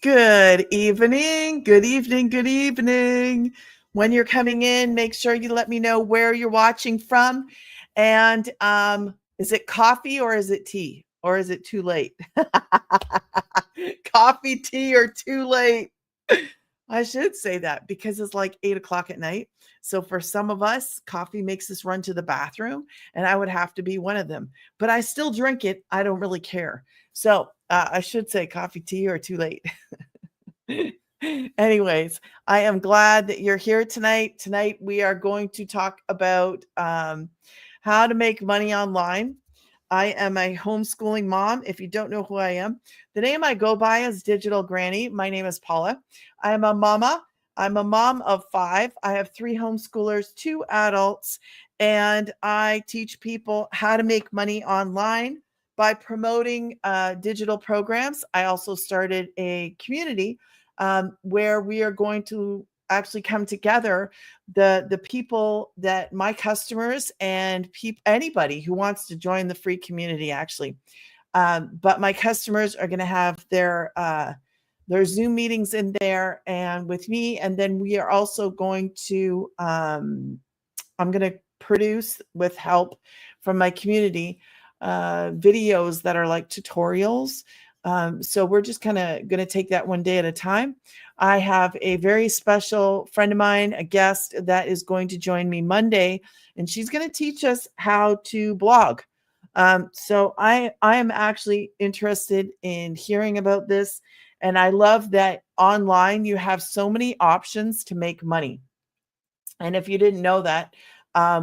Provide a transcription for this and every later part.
Good evening, good evening, good evening. When you're coming in, make sure you let me know where you're watching from. And is it coffee or is it tea? Or is it too late? Coffee, tea, or too late? I should say that because it's like 8 o'clock at night. So for some of us, coffee makes us run to the bathroom, and I would have to be one of them. But I still drink it. I don't really care. So I should say coffee, tea, or too late. Anyways, I am glad that you're here tonight. Tonight, we are going to talk about how to make money online. I am a homeschooling mom. If you don't know who I am, the name I go by is Digital Granny. My name is Paula. I am a mama. I'm a mom of 5. I have 3 homeschoolers, 2 adults, and I teach people how to make money online by promoting digital programs. I also started a community where we are going to actually come together, the people that my customers and anybody who wants to join the free community actually. But my customers are going to have their Zoom meetings in there and with me, and then we are also going to I'm going to produce with help from my community videos that are like tutorials. So we're just kind of going to take that one day at a time. I have a very special friend of mine, a guest that is going to join me Monday, and she's going to teach us how to blog. So I am actually interested in hearing about this, and I love that online you have so many options to make money. And if you didn't know that,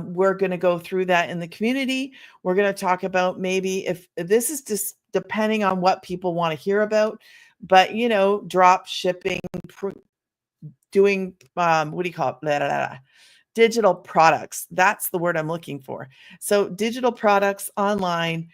we're going to go through that in the community. We're going to talk about maybe if this is just depending on what people want to hear about, but drop shipping, doing what do you call it? Blah, blah, blah. Digital products. That's the word I'm looking for. So digital products online,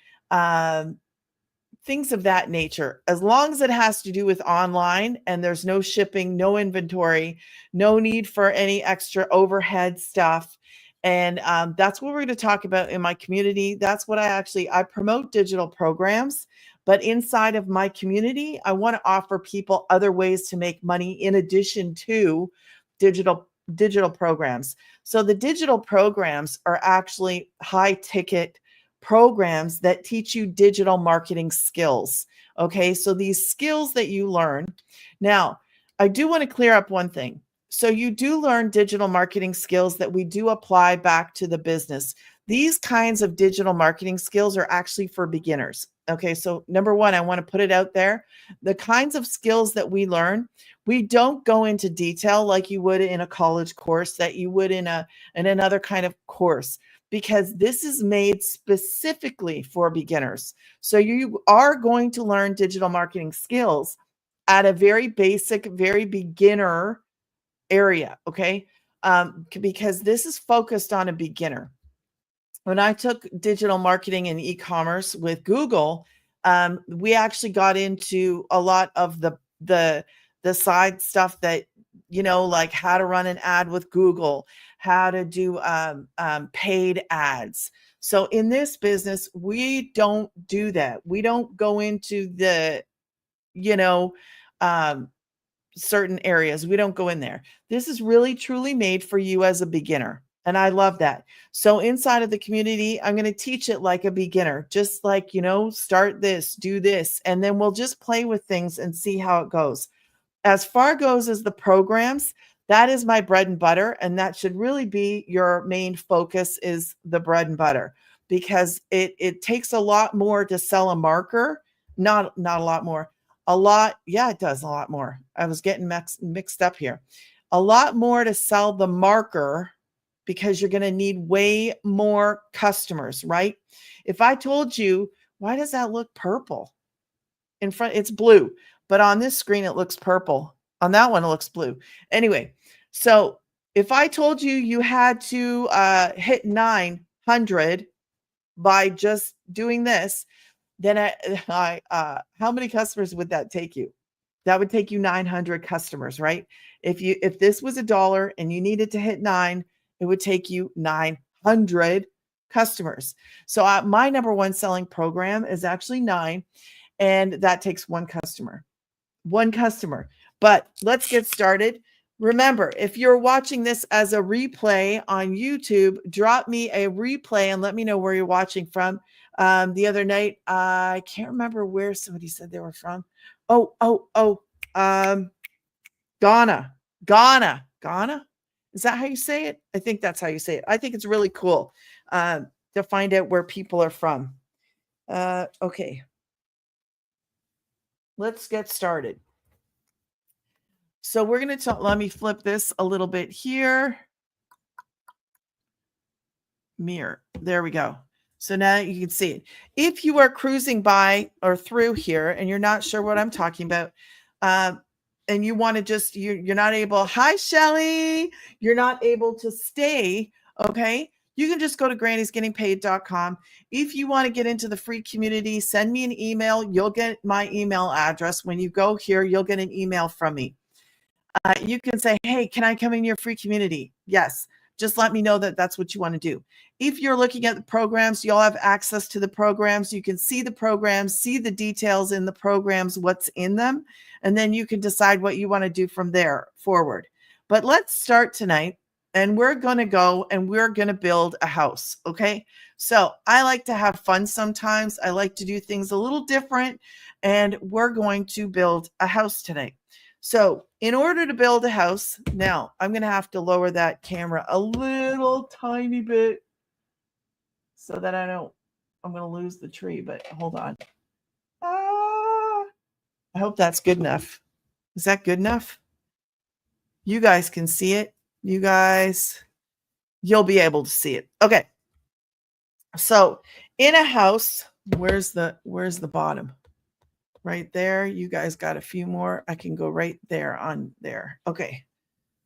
things of that nature, as long as it has to do with online and there's no shipping, no inventory, no need for any extra overhead stuff. And that's what we're going to talk about in my community. That's what I promote digital programs, but inside of my community, I want to offer people other ways to make money in addition to digital programs. So the digital programs are actually high ticket programs that teach you digital marketing skills. Okay, so these skills that you learn. Now, I do want to clear up one thing. So you do learn digital marketing skills that we do apply back to the business. These kinds of digital marketing skills are actually for beginners. Okay, so number one, I want to put it out there. The kinds of skills that we learn, we don't go into detail like you would in a college course, that you would in another kind of course, because this is made specifically for beginners. So you are going to learn digital marketing skills at a very basic, very beginner area, okay? Because this is focused on a beginner. When I took digital marketing and e-commerce with Google, we actually got into a lot of the side stuff that like how to run an ad with Google, how to do paid ads. So in this business, we don't do that. We don't go into the you know um, certain areas. We don't go in there. This is really truly made for you as a beginner. And I love that. So inside of the community, I'm going to teach it like a beginner, just like, start this, do this, and then we'll just play with things and see how it goes. As far goes as the programs, that is my bread and butter. And that should really be your main focus, is the bread and butter, because it takes a lot more to sell a marker. Not a lot more. A lot. Yeah, it does a lot more. I was getting mixed up here. A lot more to sell the marker, because you're going to need way more customers, right? If I told you, why does that look purple? In front, it's blue, but on this screen, it looks purple. On that one, it looks blue. Anyway, so if I told you you had to hit 900 by just doing this, then how many customers would that take you? That would take you 900 customers, right? If this was $1 and you needed to hit 9, it would take you 900 customers. So my number one selling program is actually 9, and that takes 1 customer. one customer. But let's get started. Remember, if you're watching this as a replay on YouTube, drop me a replay and let me know where you're watching from. The other night, I can't remember where somebody said they were from. Um, Ghana. Is that how you say it? I think that's how you say it. I think it's really cool to find out where people are from. Okay, let's get started. So we're going to let me flip this a little bit here. Mirror. There we go. So now you can see it. If you are cruising by or through here and you're not sure what I'm talking about, and you want to just, you're not able, hi, Shelly, you're not able to stay, okay? You can just go to grannysgettingpaid.com. If you want to get into the free community, send me an email. You'll get my email address. When you go here, you'll get an email from me. You can say, hey, can I come in your free community? Yes. Just let me know that that's what you want to do. If you're looking at the programs, you'll have access to the programs. You can see the programs, see the details in the programs, what's in them, and then you can decide what you want to do from there forward. But let's start tonight, and we're going to go and we're going to build a house, okay? So I like to have fun sometimes. I like to do things a little different, and we're going to build a house tonight. So in order to build a house, now I'm going to have to lower that camera a little tiny bit so that I'm going to lose the tree, but hold on. I hope that's good enough. Is that good enough? You guys can see it. You guys, you'll be able to see it. Okay. So in a house, where's the bottom? Right there. You guys got a few more. I can go right there on there. Okay.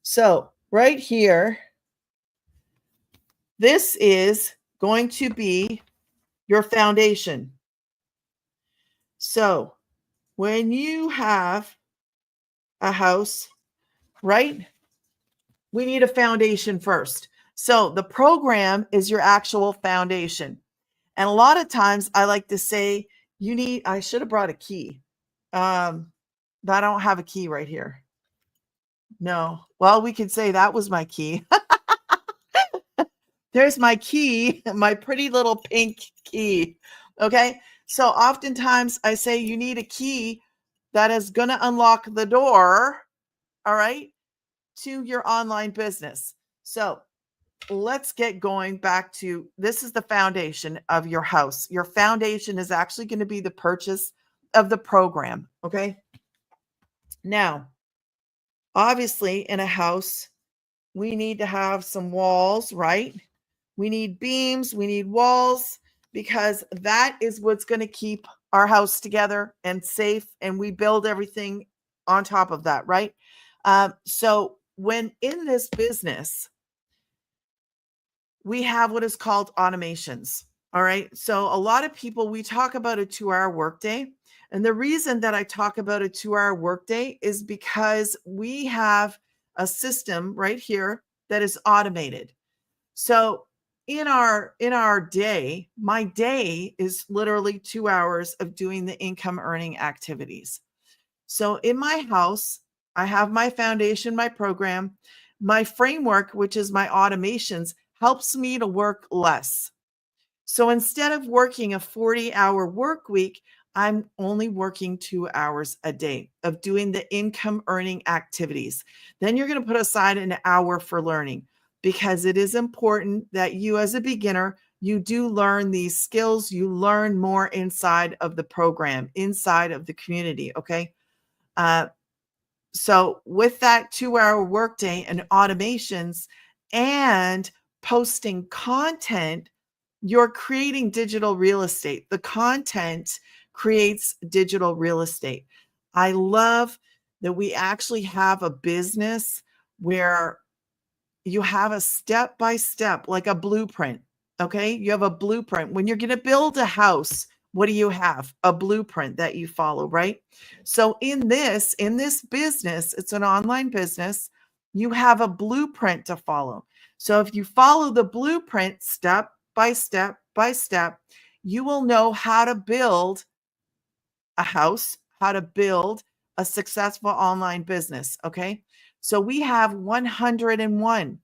So right here, this is going to be your foundation. So when you have a house, right, we need a foundation first. So the program is your actual foundation. And a lot of times I like to say, I should have brought a key. But I don't have a key right here. No. Well, we could say that was my key. There's my key, my pretty little pink key. Okay. So oftentimes I say you need a key that is going to unlock the door. All right. To your online business. So let's get going back to, this is the foundation of your house. Your foundation is actually going to be the purchase of the program. Okay. Now, obviously in a house, we need to have some walls, right? We need beams, we need walls, because that is what's going to keep our house together and safe. And we build everything on top of that, right? So when in this business, we have what is called automations. All right. So a lot of people, we talk about a 2-hour workday. And the reason that I talk about a 2-hour workday is because we have a system right here that is automated. So in our day, my day is literally 2 hours of doing the income earning activities. So in my house, I have my foundation, my program, my framework, which is my automations, helps me to work less. So instead of working a 40-hour work week, I'm only working 2 hours a day of doing the income earning activities. Then you're going to put aside an hour for learning, because it is important that you as a beginner, you do learn these skills. You learn more inside of the program, inside of the community. Okay. So with that 2-hour workday and automations and posting content, you're creating digital real estate. The content creates digital real estate. I love that we actually have a business where you have a step-by-step, like a blueprint. Okay. You have a blueprint. When you're going to build a house, what do you have? A blueprint that you follow, right? So in this business, it's an online business. You have a blueprint to follow. So if you follow the blueprint step by step by step, you will know how to build a house, how to build a successful online business. Okay. So we have 101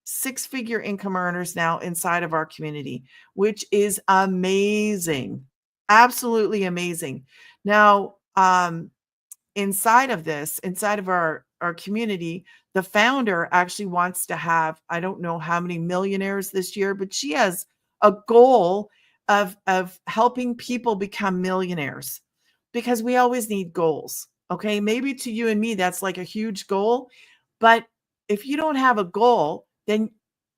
six-figure income earners now inside of our community, which is amazing. Absolutely amazing. Now, inside of this, inside of our community, the founder actually wants to have, I don't know how many millionaires this year, but she has a goal of helping people become millionaires, because we always need goals. Okay, maybe to you and me that's like a huge goal, but if you don't have a goal, then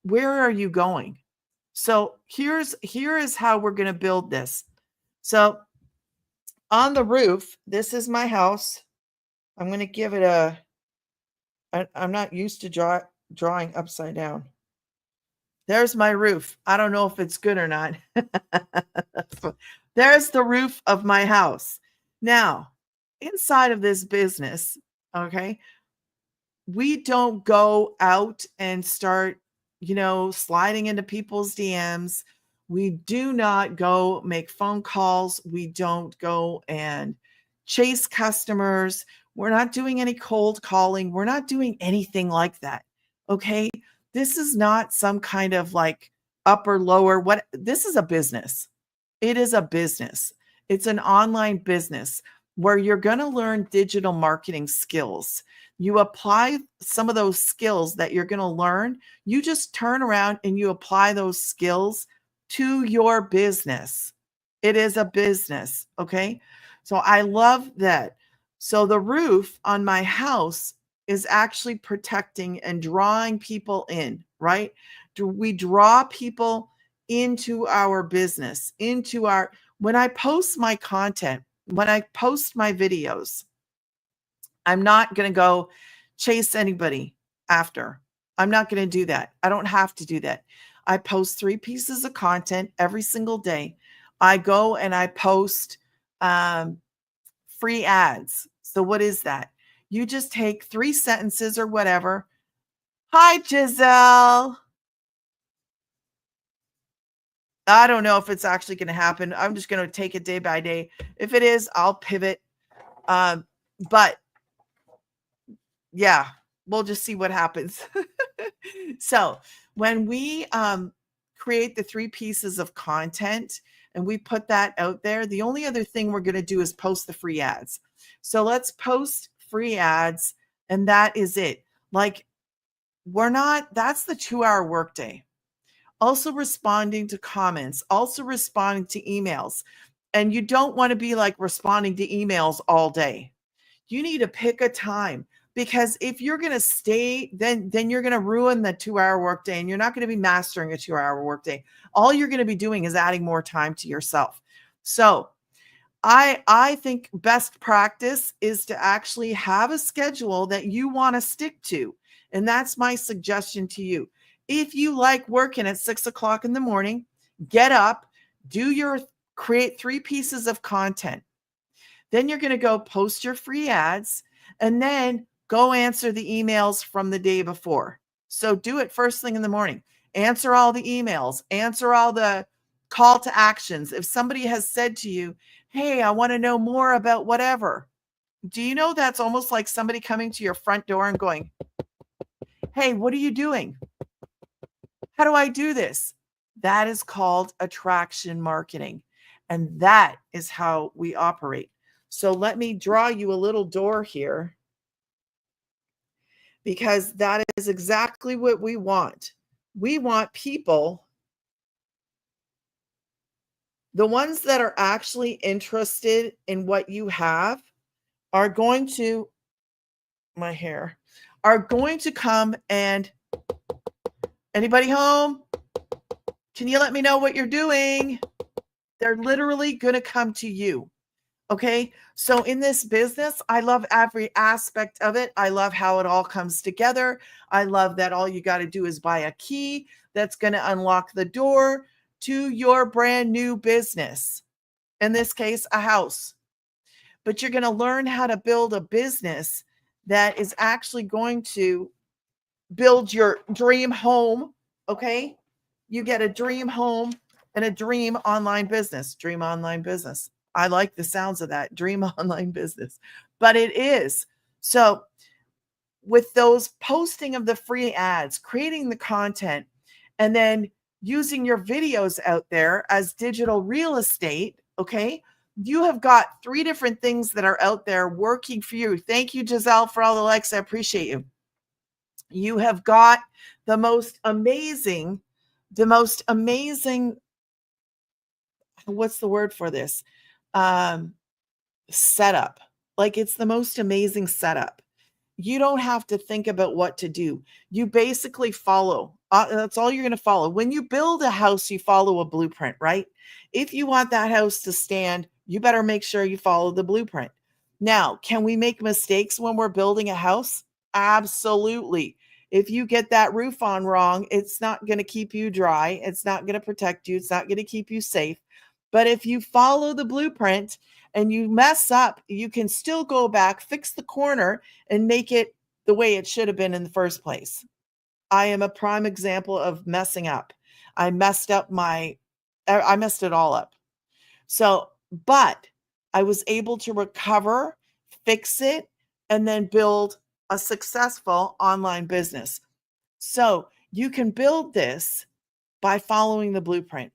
where are you going? So here is how we're going to build this. So on the roof, this is my house. I'm going to give it I'm not used to drawing upside down. There's my roof. I don't know if it's good or not. There's the roof of my house. Now, inside of this business, okay, we don't go out and start, sliding into people's DMs. We do not go make phone calls. We don't go and chase customers. We're not doing any cold calling. We're not doing anything like that. Okay. This is not some kind of like upper, lower, this is a business. It is a business. It's an online business where you're going to learn digital marketing skills. You apply some of those skills that you're going to learn. You just turn around and you apply those skills to your business. It is a business. Okay. So I love that. So the roof on my house is actually protecting and drawing people in, right? We draw people into our business, when I post my content, when I post my videos, I'm not going to go chase anybody after. I'm not going to do that. I don't have to do that. I post 3 pieces of content every single day. I go and I post free ads. So what is that? You just take 3 sentences or whatever. Hi, Giselle. I don't know if it's actually going to happen. I'm just going to take it day by day. If it is, I'll pivot. But yeah, we'll just see what happens. So when we create the 3 pieces of content and we put that out there, the only other thing we're going to do is post the free ads. So let's post free ads, and that is it. Like, that's the 2-hour workday. Also responding to comments, also responding to emails. And you don't want to be like responding to emails all day. You need to pick a time, because if you're going to stay, then you're going to ruin the 2-hour workday, and you're not going to be mastering a 2-hour workday. All you're going to be doing is adding more time to yourself. So I think best practice is to actually have a schedule that you want to stick to. And that's my suggestion to you. If you like working at 6 o'clock in the morning, get up, create 3 pieces of content. Then you're going to go post your free ads, and then go answer the emails from the day before. So do it first thing in the morning. Answer all the emails, answer all the call to actions. If somebody has said to you, hey, I want to know more about whatever. Do you know that's almost like somebody coming to your front door and going, hey, what are you doing? How do I do this? That is called attraction marketing. And that is how we operate. So let me draw you a little door here, because that is exactly what we want. We want people, the ones that are actually interested in what you have, are going to, are going to come and, anybody home? Can you let me know what you're doing? They're literally going to come to you. Okay. So in this business, I love every aspect of it. I love how it all comes together. I love that all you got to do is buy a key that's going to unlock the door to your brand new business. In this case, a house. But you're going to learn how to build a business that is actually going to build your dream home. Okay. You get a dream home and a dream online business. I like the sounds of that dream online business, but it is. So with those posting of the free ads, creating the content, and then using your videos out there as digital real estate, okay? You have got 3 different things that are out there working for you. Thank you, Giselle, for all the likes. I appreciate you. You have got the most amazing, what's the word for this? Um, Setup. Like, it's the most amazing setup. You don't have to think about what to do. You basically follow. That's all you're going to follow. When you build a house, you follow a blueprint, right? If you want that house to stand, you better make sure you follow the blueprint. Now, can we make mistakes when we're building a house? Absolutely. If you get that roof on wrong, it's not going to keep you dry. It's not going to protect you. It's not going to keep you safe. But if you follow the blueprint and you mess up, you can still go back, fix the corner, and make it the way it should have been in the first place. I am a prime example of messing up. I messed it all up. So, but I was able to recover, fix it, and then build a successful online business. So you can build this by following the blueprint.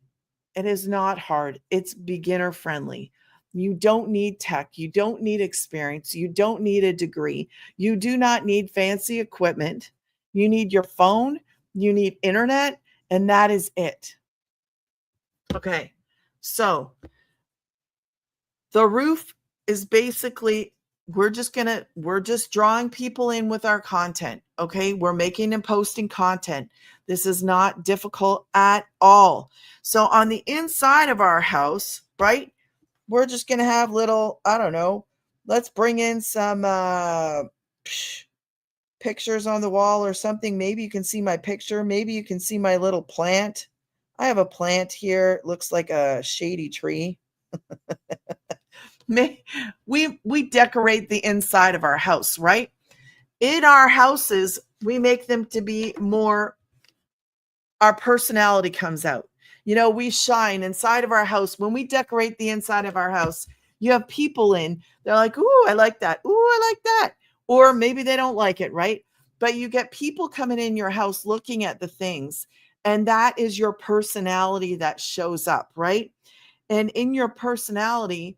It is not hard. It's beginner friendly. You don't need tech. You don't need experience. You don't need a degree. You do not need fancy equipment. You need your phone. You need internet, and that is it. Okay. So the roof is basically, we're just drawing people in with our content. Okay. We're making and posting content. This is not difficult at all. So on the inside of our house, right, we're just going to have little, I don't know, let's bring in some pictures on the wall or something. Maybe you can see my picture. Maybe you can see my little plant. I have a plant here. It looks like a shady tree. We decorate the inside of our house, right? In our houses, we make them to be more, our personality comes out. We shine inside of our house. When we decorate the inside of our house, you have people in, they're like, ooh, I like that. Ooh, I like that. Or maybe they don't like it, right? But you get people coming in your house looking at the things, and that is your personality that shows up, right? And in your personality,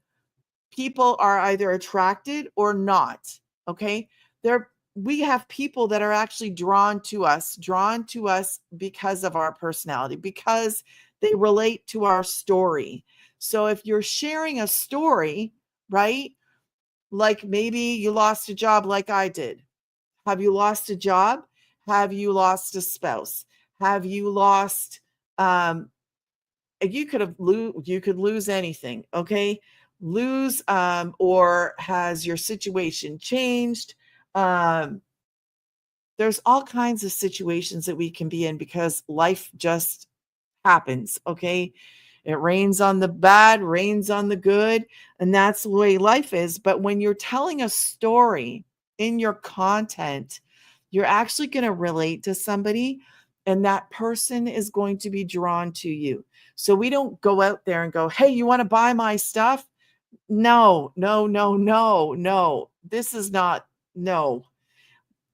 people are either attracted or not. Okay. We have people that are actually drawn to us because of our personality, because they relate to our story. So if you're sharing a story, right? Like maybe you lost a job like I did. Have you lost a job? Have you lost a spouse? Have you lost, you could lose anything. Okay. Lose, or has your situation changed? There's all kinds of situations that we can be in because life just happens. Okay. It rains on the bad, rains on the good, and that's the way life is. But when you're telling a story in your content, you're actually going to relate to somebody, and that person is going to be drawn to you. So we don't go out there and go, hey, you want to buy my stuff? No, no, no, no, no. This is not, no.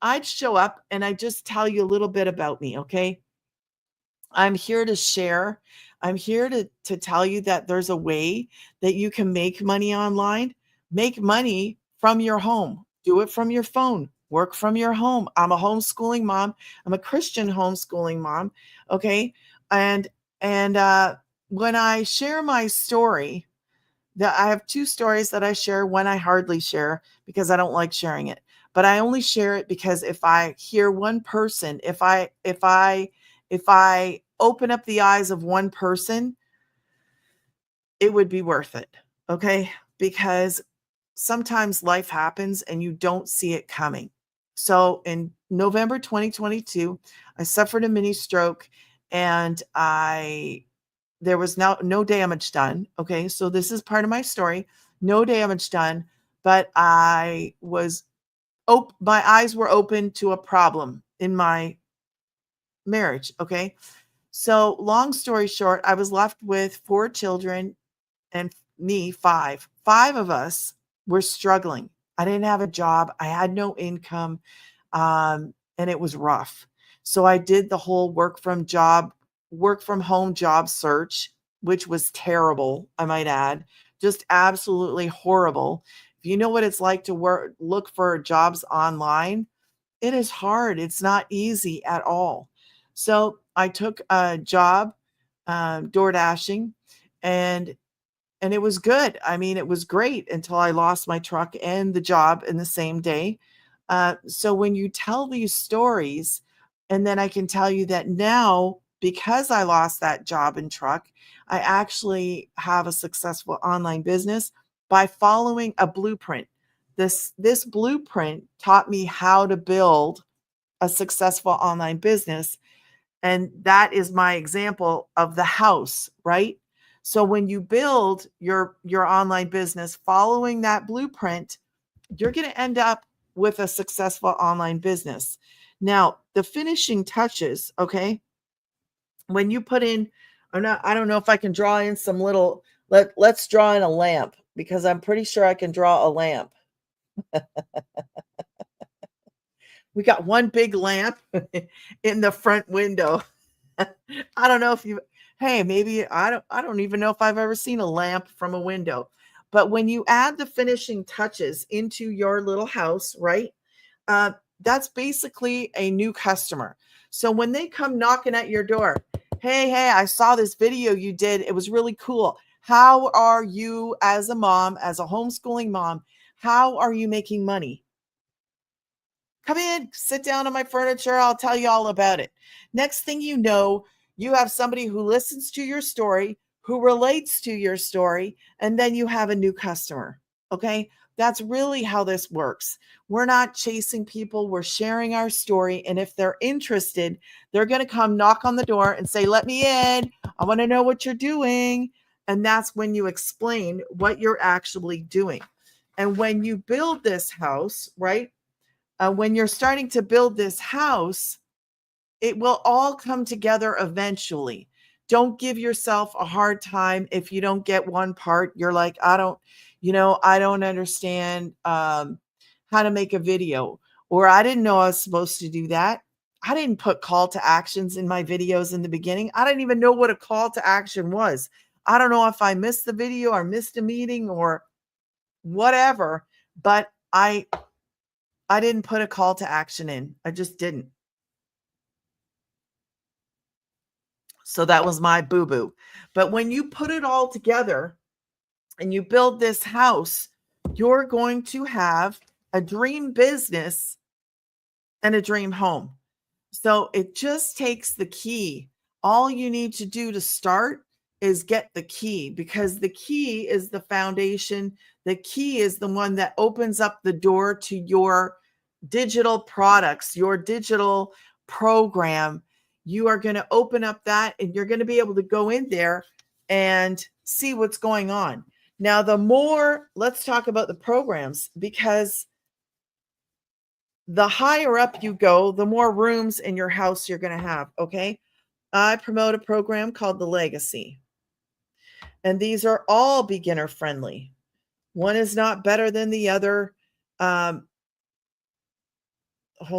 I'd show up and I just tell you a little bit about me, okay? I'm here to share. I'm here to tell you that there's a way that you can make money online. Make money from your home. Do it from your phone. Work from your home. I'm a homeschooling mom. I'm a Christian homeschooling mom, okay? And when I share my story, that I have 2 stories that I share. One I hardly share because I don't like sharing it. But I only share it because if I hear one person, if I open up the eyes of one person, it would be worth it. Okay? Because sometimes life happens and you don't see it coming. So in November 2022, I suffered a mini stroke, and there was no damage done. Okay. So this is part of my story. No damage done, but my eyes were open to a problem in my marriage. Okay. So long story short, I was left with 4 children and me, five of us were struggling. I didn't have a job. I had no income. And it was rough. So I did the whole work from home job search, which was terrible, I might add, just absolutely horrible. If you know what it's like to look for jobs online, it is hard. It's not easy at all. So I took a job, door dashing, and it was good. I mean, it was great until I lost my truck and the job in the same day. So when you tell these stories, and then I can tell you that now, because I lost that job and truck, I actually have a successful online business by following a blueprint. This blueprint taught me how to build a successful online business, and that is my example of the house, right? So when you build your online business following that blueprint, you're going to end up with a successful online business. Now, the finishing touches, okay? When you put in, I don't know if I can draw in some little, let's draw in a lamp, because I'm pretty sure I can draw a lamp. We got one big lamp in the front window. I don't know if you, hey, maybe I don't even know if I've ever seen a lamp from a window. But when you add the finishing touches into your little house, right? Uh, that's basically a new customer. So when they come knocking at your door, hey, I saw this video you did. It was really cool. How are you as a mom, as a homeschooling mom? How are you making money? Come in, sit down on my furniture. I'll tell you all about it. Next thing you know, you have somebody who listens to your story, who relates to your story, and then you have a new customer. Okay. That's really how this works. We're not chasing people, we're sharing our story. And if they're interested, they're going to come knock on the door and say, let me in. I want to know what you're doing. And that's when you explain what you're actually doing. And when you build this house, right? When you're starting to build this house, it will all come together eventually. Don't give yourself a hard time if you don't get one part. You're like, I don't understand how to make a video, or I didn't know I was supposed to do that. I didn't put call to actions in my videos in the beginning. I didn't even know what a call to action was. I don't know if I missed the video or missed a meeting or whatever, but I didn't put a call to action in. I just didn't. So that was my boo-boo. But when you put it all together and you build this house, you're going to have a dream business and a dream home. So it just takes the key. All you need to do to start is get the key, because the key is the foundation. The key is the one that opens up the door to your digital products, your digital program. You are going to open up that and you're going to be able to go in there and see what's going on. Now, let's talk about the programs, because the higher up you go, the more rooms in your house you're going to have. Okay. I promote a program called The Legacy, and these are all beginner friendly. One is not better than the other. Hold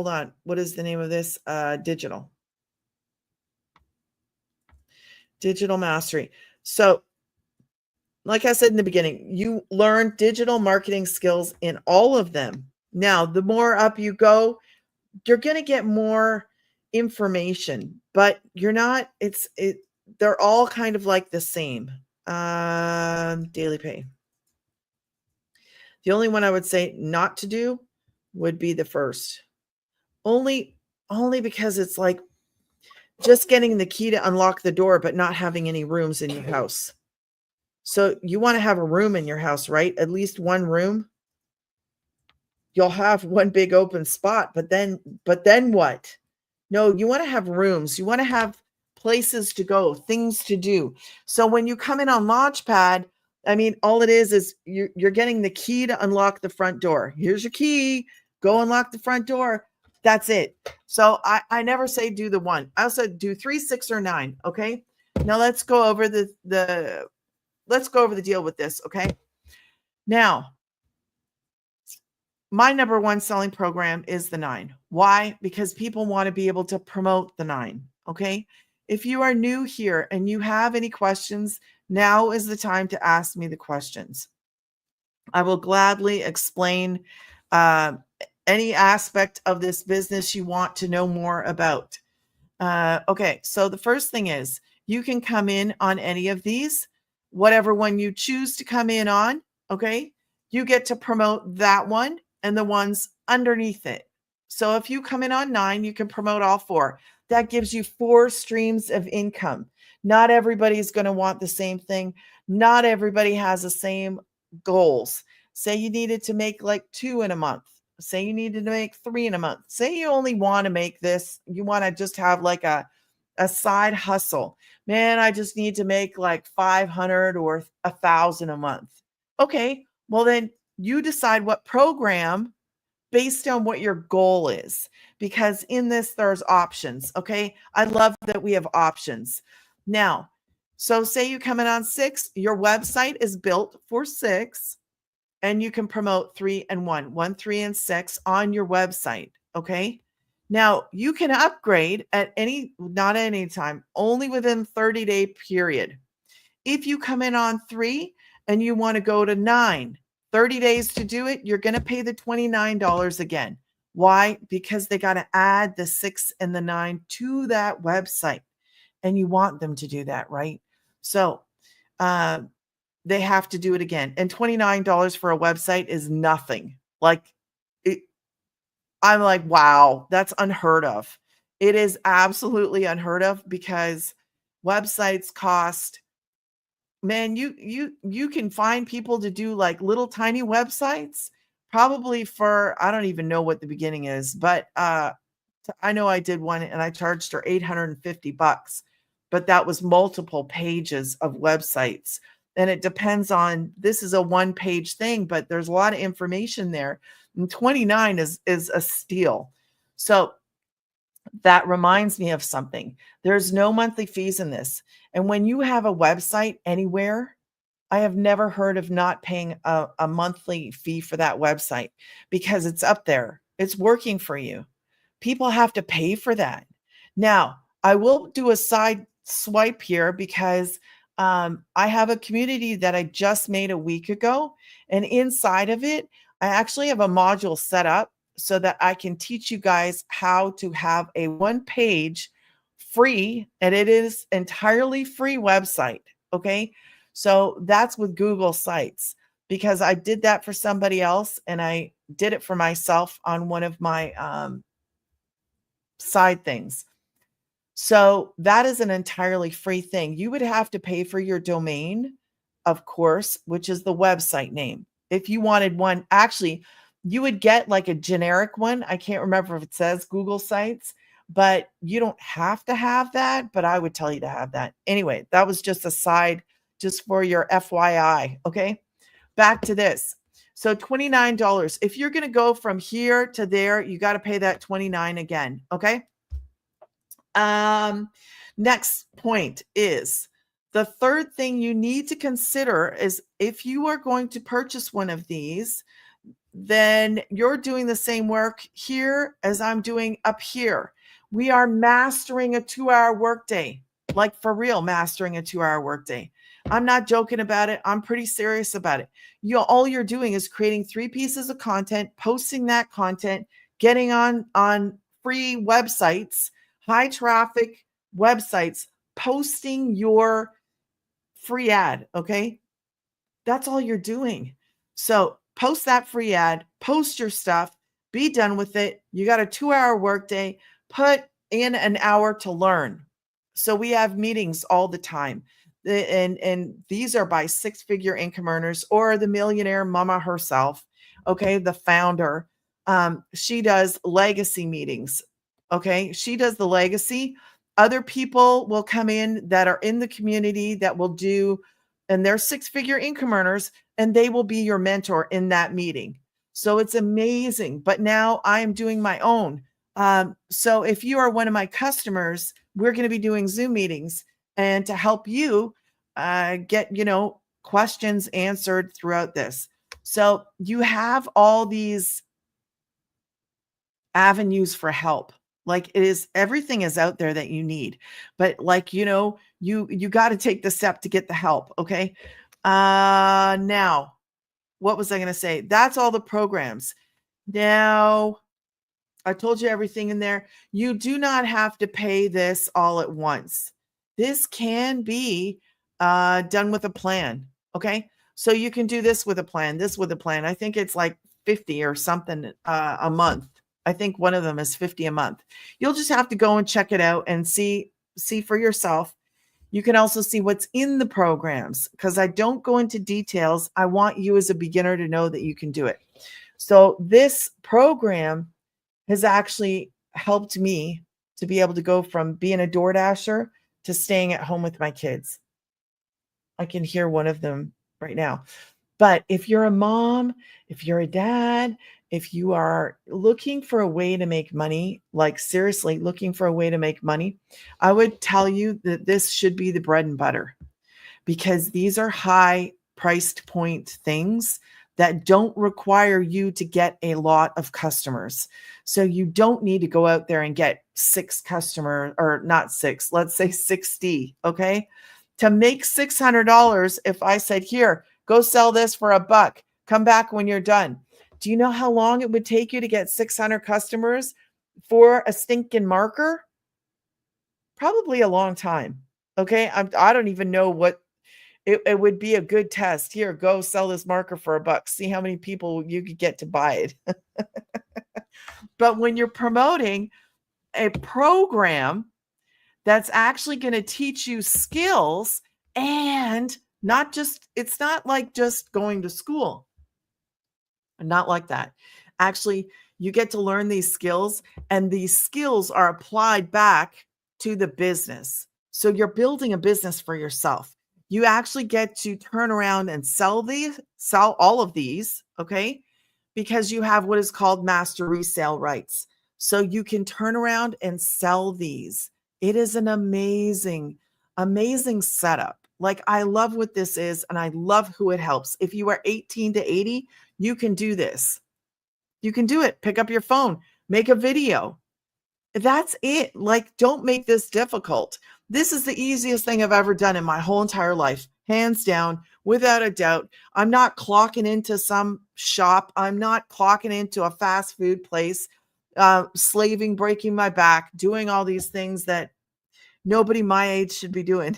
on. What is the name of this? Digital mastery. So, like I said in the beginning, you learn digital marketing skills in all of them. Now, the more up you go, you're going to get more information, but they're all kind of like the same. Daily pay. The only one I would say not to do would be the first. Only because it's like just getting the key to unlock the door, but not having any rooms in your house. So you want to have a room in your house, right? At least one room. You'll have one big open spot, but then what? No, you want to have rooms. You want to have places to go, things to do. So when you come in on Launchpad, I mean, all it is you're getting the key to unlock the front door. Here's your key. Go unlock the front door. That's it. So I never say do the one. I also do 3, 6, or 9. Okay. Now let's go over the let's go over the deal with this. Okay. Now, my number one selling program is the 9. Why? Because people want to be able to promote the 9. Okay. If you are new here and you have any questions, now is the time to ask me the questions. I will gladly explain uh, any aspect of this business you want to know more about. Okay, so the first thing is you can come in on any of these, whatever one you choose to come in on. Okay, you get to promote that one and the ones underneath it. So if you come in on 9, you can promote all 4. That gives you 4 streams of income. Not everybody's going to want the same thing. Not everybody has the same goals. Say you needed to make like 2 in a month. Say you needed to make 3 in a month. Say you only want to make this, you want to just have like a side hustle. Man, I just need to make like 500 or 1,000 a month. Okay, well then you decide what program based on what your goal is, because in this there's options. Okay, I love that we have options. Now, so say you come in on 6, your website is built for 6, and you can promote 3 and 1, 1, 3, and 6 on your website. Okay. Now you can upgrade at not at any time, only within 30-day period. If you come in on 3 and you want to go to 9, 30 days to do it, you're going to pay the $29 again. Why? Because they got to add the 6 and the 9 to that website, and you want them to do that, right? So, they have to do it again. And $29 for a website is nothing. Like, I'm like, wow, that's unheard of. It is absolutely unheard of, because websites cost, man, you can find people to do like little tiny websites probably for, I don't even know what the beginning is, but I know I did one and I charged her $850, but that was multiple pages of websites. And it depends on, this is a 1-page thing, but there's a lot of information there. And 29 is a steal. So that reminds me of something. There's no monthly fees in this. And when you have a website anywhere, I have never heard of not paying a monthly fee for that website, because it's up there. It's working for you. People have to pay for that. Now, I will do a side swipe here, because I have a community that I just made a week ago. And inside of it, I actually have a module set up so that I can teach you guys how to have a 1-page free, and it is entirely free website. Okay. So that's with Google Sites, because I did that for somebody else and I did it for myself on one of my side things. So that is an entirely free thing. You would have to pay for your domain, of course, which is the website name. If you wanted one, actually, you would get like a generic one. I can't remember if it says Google Sites, but you don't have to have that. But I would tell you to have that. Anyway, that was just a side, just for your FYI. Okay. Back to this. So $29. If you're going to go from here to there, you got to pay that $29 again. Okay. Next point is, the third thing you need to consider is, if you are going to purchase one of these, then you're doing the same work here as I'm doing up here. We are mastering a 2-hour workday, like for real, mastering a 2-hour workday. I'm not joking about it. I'm pretty serious about it. All you're doing is creating 3 pieces of content, posting that content, getting on free websites, high traffic websites, posting your free ad. Okay. That's all you're doing. So post that free ad, post your stuff, be done with it. You got a 2-hour workday, put in an hour to learn. So we have meetings all the time. And these are by 6-figure income earners or the millionaire mama herself. Okay. The founder. She does legacy meetings. Okay. She does the legacy. Other people will come in that are in the community that will do, and they're 6-figure income earners, and they will be your mentor in that meeting. So it's amazing. But now I am doing my own. So if you are one of my customers, we're going to be doing Zoom meetings, and to help you get, questions answered throughout this. So you have all these avenues for help. Like it is, everything is out there that you need. But like, you got to take the step to get the help. Okay. Now, what was I going to say? That's all the programs. Now, I told you everything in there. You do not have to pay this all at once. This can be done with a plan. Okay. So you can do this with a plan, this with a plan. I think it's like 50 or something a month. I think one of them is 50 a month. You'll just have to go and check it out and see for yourself. You can also see what's in the programs because I don't go into details. I want you as a beginner to know that you can do it. So this program has actually helped me to be able to go from being a DoorDasher to staying at home with my kids. I can hear one of them right now. But if you're a mom, if you're a dad, if you are looking for a way to make money, like seriously looking for a way to make money, I would tell you that this should be the bread and butter because these are high priced point things that don't require you to get a lot of customers. So you don't need to go out there and get 6 customers, or not 6, let's say 60, okay? To make $600, if I said, here, go sell this for $1, come back when you're done. Do you know how long it would take you to get 600 customers for a stinking marker? Probably a long time. Okay. I don't even know what it would be. A good test. Here, go sell this marker for $1. See how many people you could get to buy it. But when you're promoting a program that's actually going to teach you skills and it's not like just going to school. Not like that. Actually, you get to learn these skills and these skills are applied back to the business. So you're building a business for yourself. You actually get to turn around and sell all of these, okay? Because you have what is called master resale rights. So you can turn around and sell these. It is an amazing, amazing setup. Like I love what this is and I love who it helps. If you are 18 to 80, you can do this. You can do it. Pick up your phone, make a video. That's it. Like, don't make this difficult. This is the easiest thing I've ever done in my whole entire life. Hands down, without a doubt. I'm not clocking into some shop. I'm not clocking into a fast food place, slaving, breaking my back, doing all these things that nobody my age should be doing.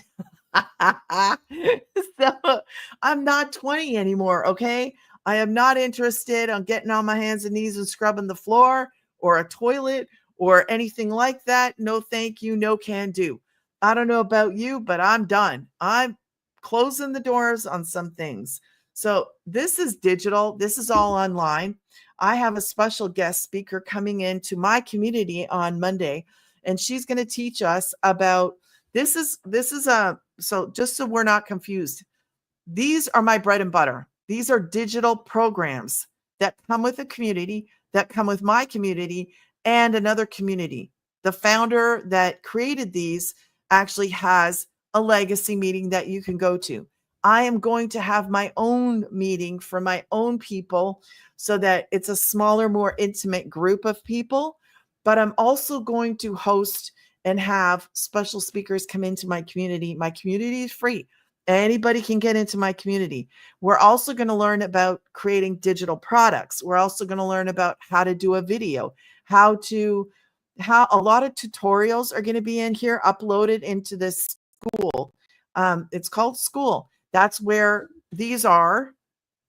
So I'm not 20 anymore. Okay. I am not interested on getting on my hands and knees and scrubbing the floor or a toilet or anything like that. No, thank you. No can do. I don't know about you, but I'm done. I'm closing the doors on some things. So this is digital. This is all online. I have a special guest speaker coming into my community on Monday, and she's going to teach us about so just so we're not confused, these are my bread and butter. These are digital programs that come with a community, that come with my community and another community. The founder that created these actually has a legacy meeting that you can go to. I am going to have my own meeting for my own people so that it's a smaller, more intimate group of people. But I'm also going to host and have special speakers come into my community. My community is free. Anybody can get into my community. We're also going to learn about creating digital products. We're also going to learn about how to do a video, how a lot of tutorials are going to be in here, uploaded into this school. It's called School. That's where these are.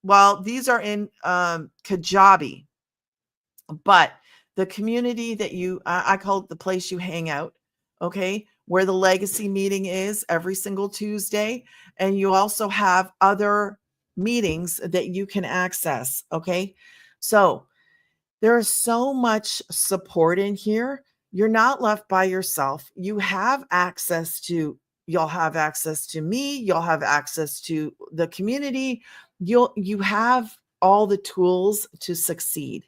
Well, these are in Kajabi, but the community that I call it the place you hang out. Okay, where the legacy meeting is every single Tuesday. And you also have other meetings that you can access. Okay, so there is so much support in here. You're not left by yourself. You'll have access to me. You'll have access to the community. You have all the tools to succeed.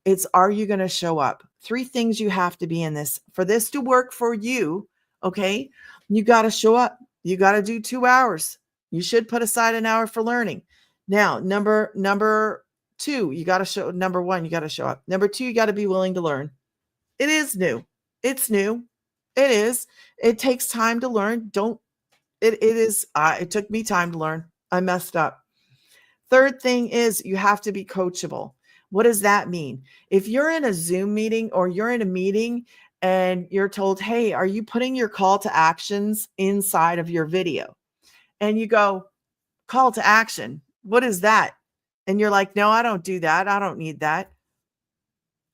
It's, are you going to show up? 3 things you have to be in this. For this to work for you, okay, you got to show up. You got to do 2 hours. You should put aside an hour for learning. Now, number two, you got to show number one, you got to show up. Number two, you got to be willing to learn. It is new. It's new. It is. It takes time to learn. Don't it is it took me time to learn. I messed up. Third thing is you have to be coachable. What does that mean? If you're in a Zoom meeting or you're in a meeting and you're told, "Hey, are you putting your call to actions inside of your video?" And you go, "Call to action. What is that?" And you're like, "No, I don't do that. I don't need that."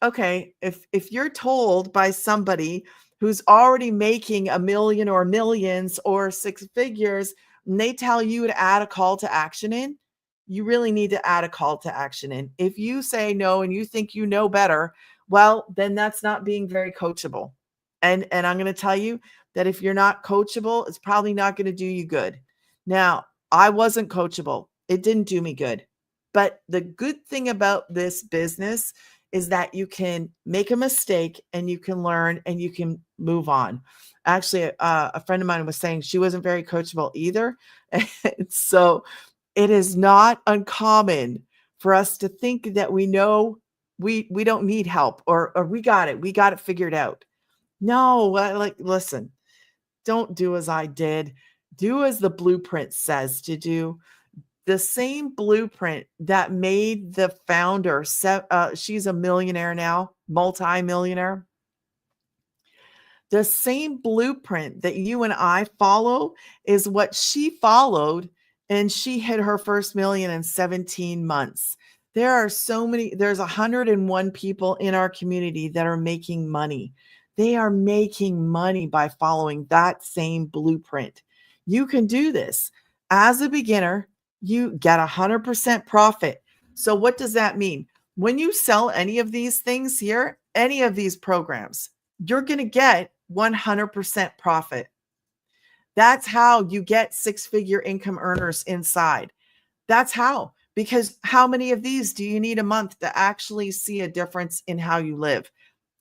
Okay, if you're told by somebody who's already making a million or millions or six figures, and they tell you to add a call to action in, you really need to add a call to action in. If you say no and you think you know better, well, then that's not being very coachable. And I'm going to tell you that if you're not coachable, it's probably not going to do you good. Now, I wasn't coachable. It didn't do me good. But the good thing about this business is that you can make a mistake and you can learn and you can move on. Actually, a friend of mine was saying she wasn't very coachable either. And so it is not uncommon for us to think that we know we don't need help or we got it figured out. No, like listen, don't do as I did. Do as the blueprint says to do. The same blueprint that made the founder, she's a millionaire now, multi-millionaire. The same blueprint that you and I follow is what she followed, and she hit her first million in 17 months. There are so many, there's 101 people in our community that are making money. They are making money by following that same blueprint. You can do this. As a beginner, you get 100% profit. So what does that mean? When you sell any of these things here, any of these programs, you're going to get 100% profit. That's how you get six-figure income earners inside. That's how. Because how many of these do you need a month to actually see a difference in how you live?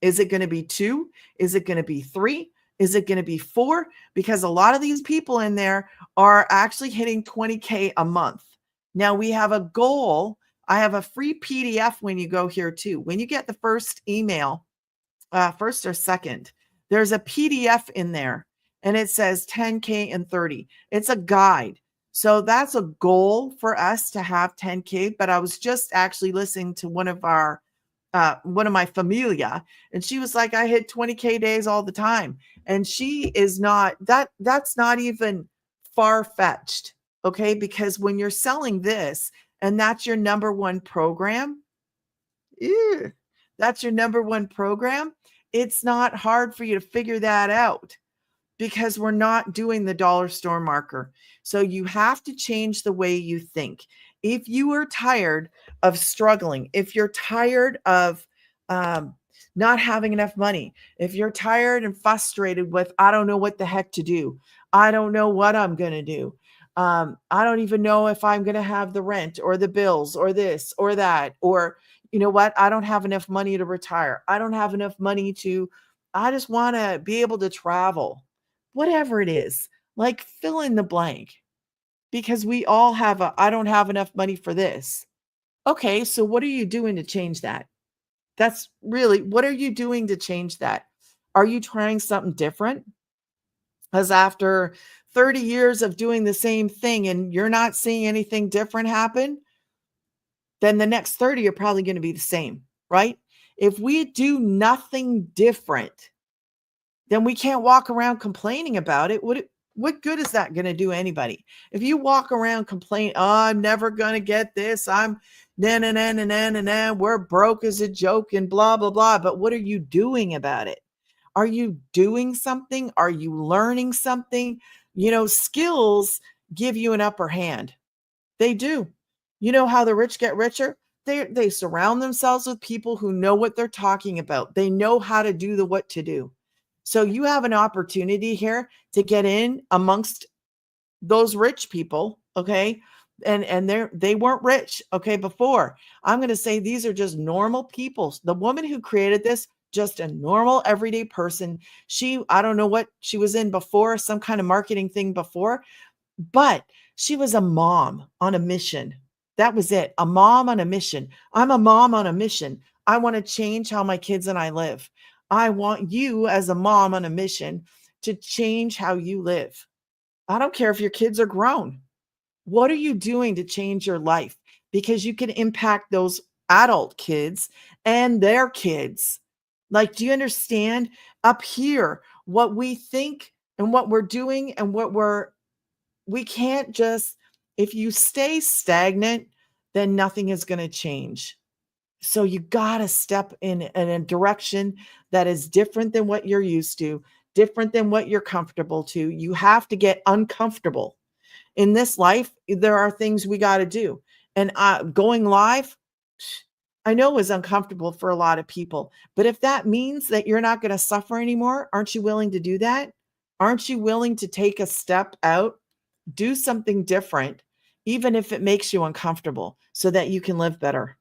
Is it going to be 2? Is it going to be 3? Is it going to be 4? Because a lot of these people in there are actually hitting 20K a month. Now we have a goal. I have a free PDF when you go here too. When you get the first email, first or second, there's a PDF in there and it says 10K and 30. It's a guide. So that's a goal for us to have 10K. But I was just actually listening to one of my familia, and she was like, I hit 20K days all the time. And she is not that's not even far-fetched. Okay. Because when you're selling this and that's your number one program, that's your number one program, it's not hard for you to figure that out because we're not doing the dollar store marker. So you have to change the way you think. If you are tired of struggling, if you're tired of not having enough money, if you're tired and frustrated with, I don't know what the heck to do, I don't know what I'm going to do, I don't even know if I'm going to have the rent or the bills or this or that, or you know what, I don't have enough money to retire, I don't have enough money to, I just want to be able to travel, whatever it is, like fill in the blank, because we all have I don't have enough money for this. Okay, so what are you doing to change that? That's really, what are you doing to change that? Are you trying something different? Because after 30 years of doing the same thing and you're not seeing anything different happen, then the next 30 are probably going to be the same, right? If we do nothing different, then we can't walk around complaining about it. What good is that going to do anybody? If you walk around complaining, oh, I'm never going to get this, I'm we're broke as a joke and blah, blah, blah. But what are you doing about it? Are you doing something? Are you learning something? You know, skills give you an upper hand. They do. You know how the rich get richer? They surround themselves with people who know what they're talking about. They know how to do the what to do. So you have an opportunity here to get in amongst those rich people, okay? And they weren't rich, okay, before. I'm going to say these are just normal people. The woman who created this, just a normal everyday person. I don't know what she was in before, some kind of marketing thing before, but She was a mom on a mission. That was it. A mom on a mission. I'm a mom on a mission. I want to change how my kids and I live. I want you as a mom on a mission to change how you live. I don't care if your kids are grown. What are you doing to change your life? Because you can impact those adult kids and their kids. Like, do you understand up here what we think and what we're doing and we can't just, if you stay stagnant, then nothing is going to change. So you got to step in a direction that is different than what you're used to, different than what you're comfortable to. You have to get uncomfortable in this life. There are things we got to do. And going live, I know is uncomfortable for a lot of people, but if that means that you're not going to suffer anymore, aren't you willing to do that? Aren't you willing to take a step out, do something different, even if it makes you uncomfortable, so that you can live better?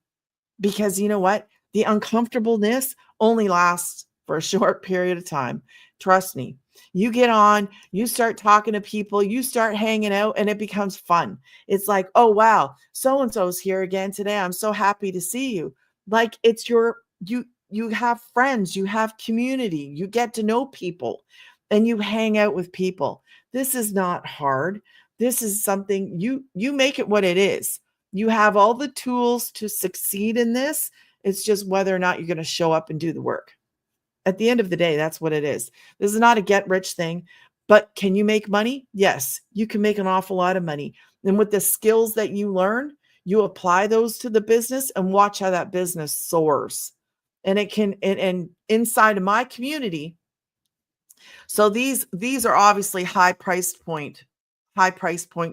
Because you know what? The uncomfortableness only lasts for a short period of time. Trust me. You get on, you start talking to people, you start hanging out, and it becomes fun. It's like, oh, wow, so and so's here again today. I'm so happy to see you. Like, it's you have friends, you have community, you get to know people, and you hang out with people. This is not hard. This is something you make it what it is. You have all the tools to succeed in this. It's just whether or not you're going to show up and do the work. At the end of the day, that's what it is. This is not a get rich thing, but can you make money? Yes, you can make an awful lot of money. And with the skills that you learn, you apply those to the business and watch how that business soars. And it can, and inside of my community, so these are obviously high price point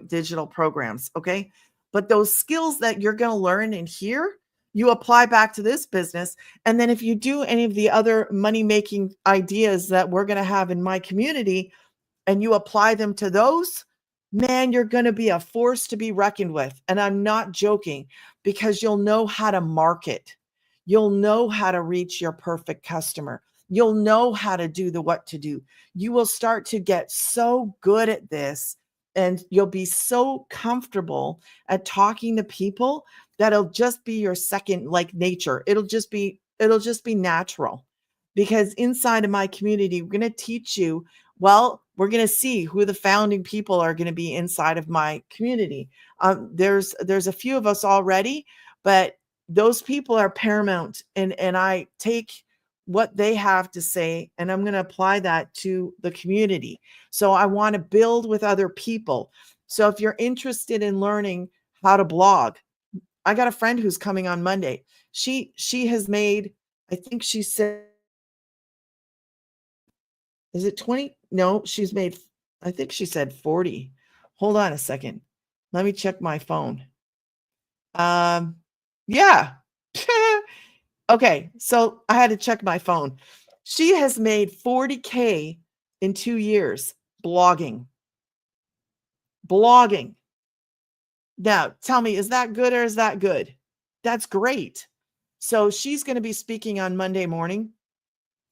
digital programs, okay? But those skills that you're going to learn in here, you apply back to this business. And then if you do any of the other money making ideas that we're going to have in my community and you apply them to those, man, you're going to be a force to be reckoned with. And I'm not joking, because you'll know how to market. You'll know how to reach your perfect customer. You'll know how to do the what to do. You will start to get so good at this, and you'll be so comfortable at talking to people that it'll just be your second like nature. It'll just be natural. Because inside of my community, we're going to teach you, well, we're going to see who the founding people are going to be inside of my community. There's a few of us already, but those people are paramount, and I take what they have to say and I'm going to apply that to the community. So I want to build with other people. So if you're interested in learning how to blog, I got a friend who's coming on Monday. She has made, I think she said, is it 20? No, she's made, I think she said 40. Hold on a second. Let me check my phone. Yeah. Okay, so I had to check my phone. She has made 40K in 2 years blogging. Blogging. Now, tell me, is that good or is that good? That's great. So she's going to be speaking on Monday morning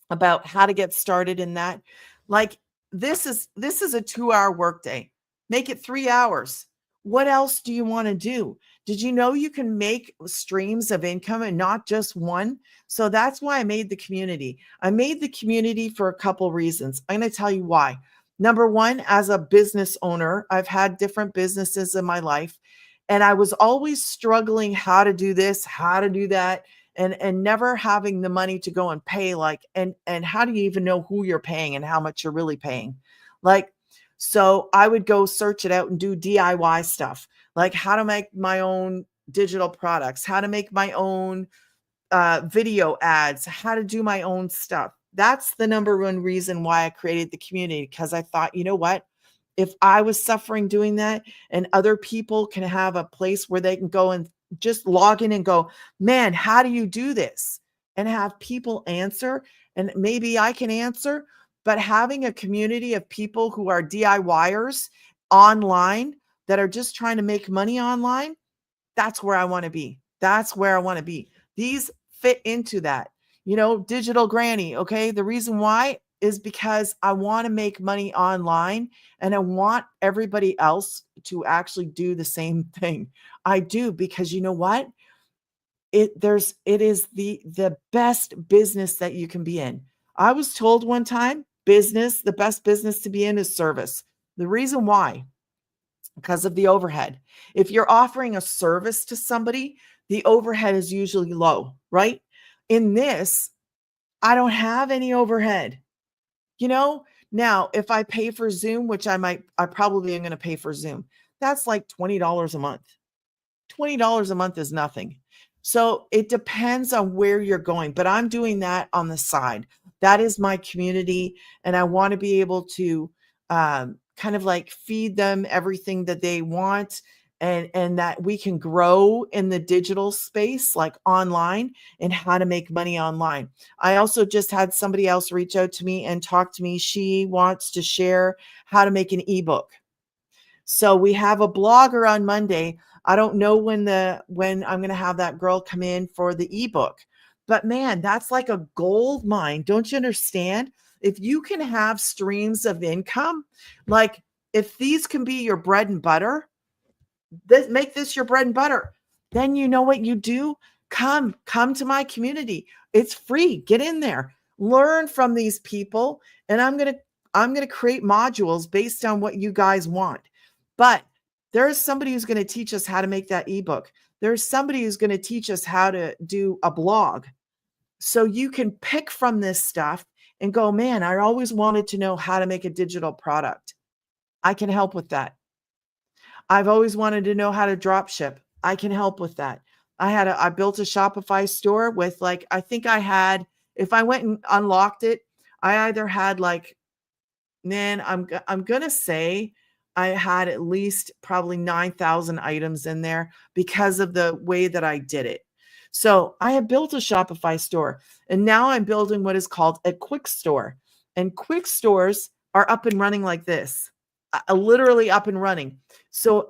about how to get started in that. Like, this is a 2-hour workday. Make it 3 hours. What else do you want to do? Did you know you can make streams of income and not just one? So that's why I made the community. I made the community for a couple reasons. I'm going to tell you why. Number one, as a business owner, I've had different businesses in my life, and I was always struggling how to do this, how to do that, and never having the money to go and pay, like, and how do you even know who you're paying and how much you're really paying? Like, so I would go search it out and do DIY stuff, like how to make my own digital products, how to make my own video ads, how to do my own stuff. That's the number one reason why I created the community, because I thought, you know what? If I was suffering doing that and other people can have a place where they can go and just log in and go, man, how do you do this? And have people answer, and maybe I can answer, but having a community of people who are DIYers online that are just trying to make money online, that's where I want to be. That's where I want to be. These fit into that, digital granny. Okay. The reason why is because I want to make money online and I want everybody else to actually do the same thing. I do, because you know what? It is the best business that you can be in. I was told one time, the best business to be in is service. The reason why, because of the overhead. If you're offering a service to somebody, the overhead is usually low, right? In this, I don't have any overhead. You know, now if I pay for Zoom, which I probably am going to pay for Zoom, that's like $20 a month. $20 a month is nothing. So it depends on where you're going, but I'm doing that on the side. That is my community. And I want to be able to kind of like feed them everything that they want, and that we can grow in the digital space, like online, and how to make money online. I also just had somebody else reach out to me and talk to me. She wants to share how to make an ebook. So we have a blogger on Monday. I don't know when I'm going to have that girl come in for the ebook. But man, that's like a gold mine. Don't you understand? If you can have streams of income, like if these can be your bread and butter, make this your bread and butter. Then you know what you do? Come to my community. It's free. Get in there. Learn from these people, and I'm going to create modules based on what you guys want. But there's somebody who's going to teach us how to make that ebook. There's somebody who's going to teach us how to do a blog. So you can pick from this stuff and go, man, I always wanted to know how to make a digital product. I can help with that. I've always wanted to know how to drop ship. I can help with that. I built a Shopify store with like, I think I had, if I went and unlocked it, I either had like, man, I'm going to say I had at least probably 9,000 items in there because of the way that I did it. So I have built a Shopify store, and now I'm building what is called a quick store. And quick stores are up and running like this, literally up and running. So,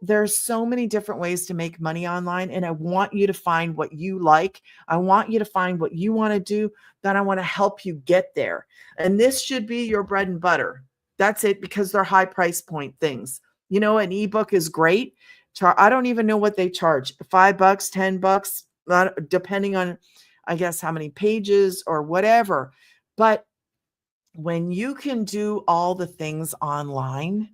there's so many different ways to make money online, and I want you to find what you like. I want you to find what you want to do. Then I want to help you get there. And this should be your bread and butter. That's it, because they're high price point things. An ebook is great. I don't even know what they charge. $5, $10, depending on, I guess, how many pages or whatever. But when you can do all the things online,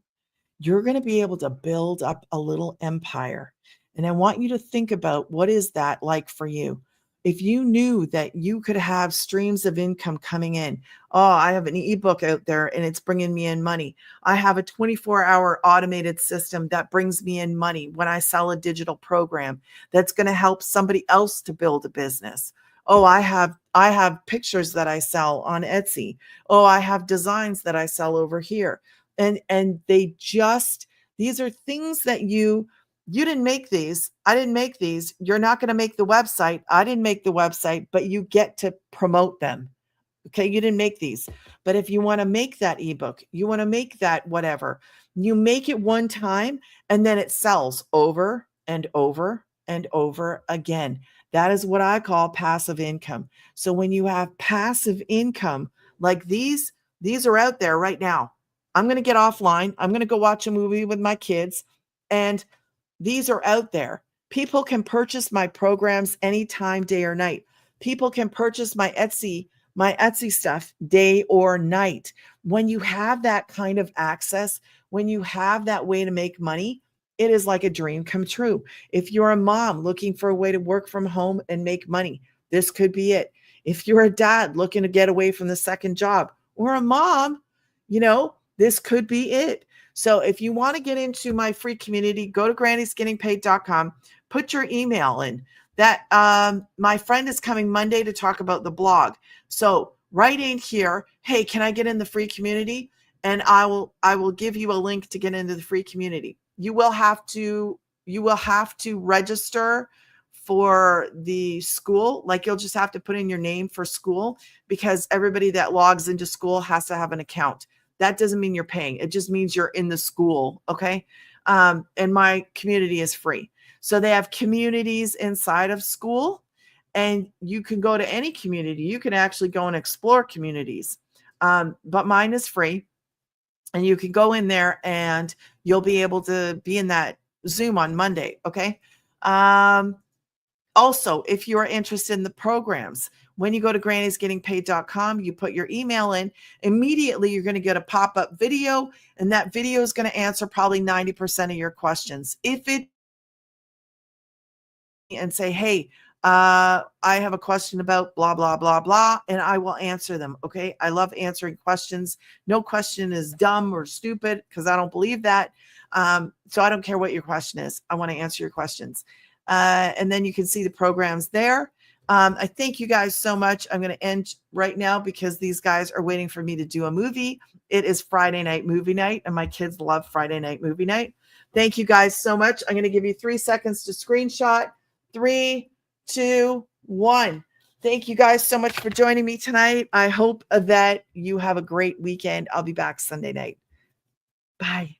you're going to be able to build up a little empire. And I want you to think about, what is that like for you? If you knew that you could have streams of income coming in, oh, I have an ebook out there and it's bringing me in money. I have a 24-hour automated system that brings me in money when I sell a digital program that's going to help somebody else to build a business. Oh, I have pictures that I sell on Etsy. Oh, I have designs that I sell over here. And these are things that you didn't make these. I didn't make these. You're not going to make the website. I didn't make the website, but you get to promote them. Okay. You didn't make these, but if you want to make that ebook, you want to make that whatever, you make it one time and then it sells over and over and over again. That is what I call passive income. So when you have passive income like these are out there right now. I'm going to get offline. I'm going to go watch a movie with my kids, and these are out there. People can purchase my programs anytime, day or night. People can purchase my Etsy stuff day or night. When you have that kind of access, when you have that way to make money, it is like a dream come true. If you're a mom looking for a way to work from home and make money, this could be it. If you're a dad looking to get away from the second job, or a mom, this could be it. So if you want to get into my free community, go to grandysgettingpaid.com, put your email in. That my friend is coming Monday to talk about the blog. So write in here, hey, can I get in the free community? And I will give you a link to get into the free community. You will have to register for the school. Like, you'll just have to put in your name for school, because everybody that logs into school has to have an account. That doesn't mean you're paying. It just means you're in the school. Okay. And my community is free. So they have communities inside of school, and you can go to any community. You can actually go and explore communities. But mine is free. And you can go in there and you'll be able to be in that Zoom on Monday. Okay. Also, if you are interested in the programs, when you go to granniesgettingpaid.com, you put your email in, immediately you're going to get a pop-up video, and that video is going to answer probably 90% of your questions. If it and say, hey, I have a question about blah, blah, blah, blah, and I will answer them. Okay. I love answering questions. No question is dumb or stupid because I don't believe that. So I don't care what your question is. I want to answer your questions. And then you can see the programs there. I thank you guys so much. I'm going to end right now because these guys are waiting for me to do a movie. It is Friday night movie night, and my kids love Friday night movie night. Thank you guys so much. I'm going to give you 3 seconds to screenshot. 3, 2, 1. Thank you guys so much for joining me tonight. I hope that you have a great weekend. I'll be back Sunday night. Bye.